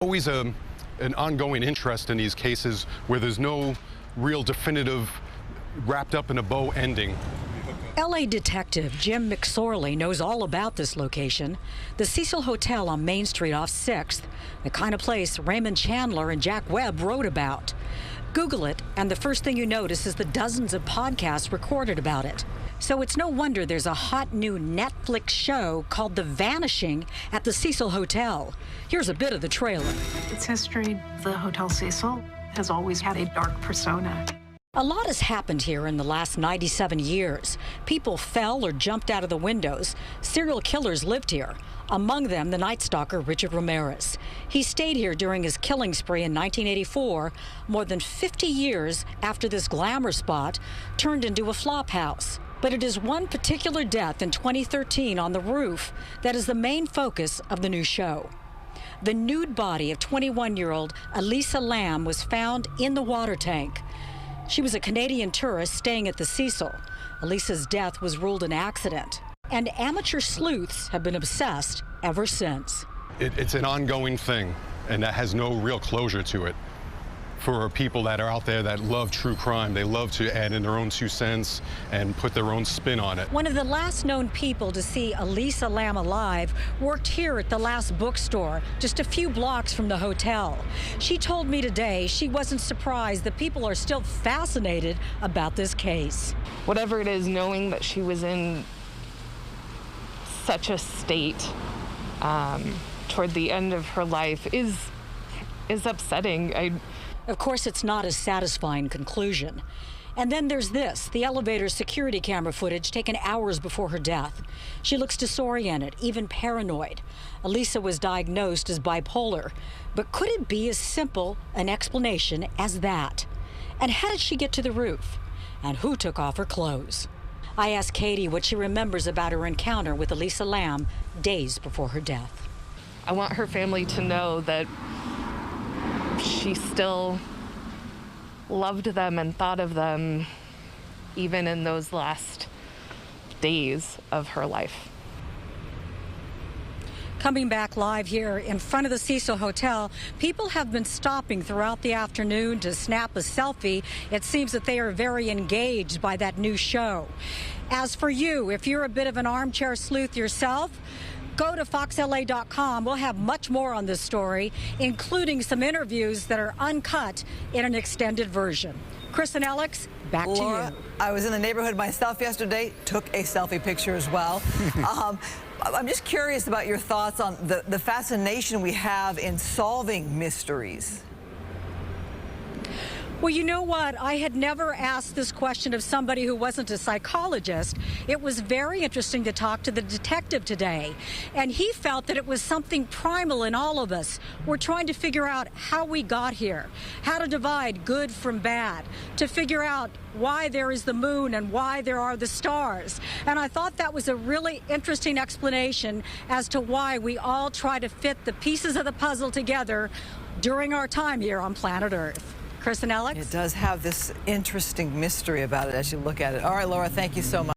Always an ongoing interest in these cases where there's no real definitive wrapped up in a bow ending. LA detective Jim McSorley knows all about this location, the Cecil Hotel on Main Street off 6th, the kind of place Raymond Chandler and Jack Webb wrote about. Google it, and the first thing you notice is the dozens of podcasts recorded about it. So it's no wonder there's a hot new Netflix show called The Vanishing at the Cecil Hotel. Here's a bit of the trailer. Its history, the Hotel Cecil has always had a dark persona. A lot has happened here in the last 97 years. People fell or jumped out of the windows. Serial killers lived here, among them the Night Stalker Richard Ramirez. He stayed here during his killing spree in 1984, more than 50 years after this glamour spot turned into a flop house. But it is one particular death in 2013 on the roof that is the main focus of the new show. The nude body of 21-year-old Elisa Lam was found in the water tank. She was a Canadian tourist staying at the Cecil. Elisa's death was ruled an accident, and amateur sleuths have been obsessed ever since. It's an ongoing thing, and that has no real closure to it. For people that are out there that love true crime, they love to add in their own 2 cents and put their own spin on it. One of the last known people to see Elisa Lam alive worked here at the last bookstore, just a few blocks from the hotel. She told me today she wasn't surprised that people are still fascinated about this case. Whatever it is, knowing that she was in such a state toward the end of her life is upsetting. Of course, it's not a satisfying conclusion. And then there's this, the elevator security camera footage taken hours before her death. She looks disoriented, even paranoid. Elisa was diagnosed as bipolar, but could it be as simple an explanation as that? And how did she get to the roof? And who took off her clothes? I asked Katie what she remembers about her encounter with Elisa Lam days before her death. I want her family to know that she still loved them and thought of them even in those last days of her life. Coming back live here in front of the Cecil Hotel, people have been stopping throughout the afternoon to snap a selfie. It seems that they are very engaged by that new show. As for you, if you're a bit of an armchair sleuth yourself, go to foxla.com. We'll have much more on this story, including some interviews that are uncut in an extended version. Chris and Alex, back to you. I was in the neighborhood myself yesterday, took a selfie picture as well. I'm just curious about your thoughts on the fascination we have in solving mysteries. Well, you know what? I had never asked this question of somebody who wasn't a psychologist. It was very interesting to talk to the detective today, and he felt that it was something primal in all of us. We're trying to figure out how we got here, how to divide good from bad, to figure out why there is the moon and why there are the stars. And I thought that was a really interesting explanation as to why we all try to fit the pieces of the puzzle together during our time here on planet Earth. Chris and Alex? It does have this interesting mystery about it as you look at it. All right, Laura, thank you so much.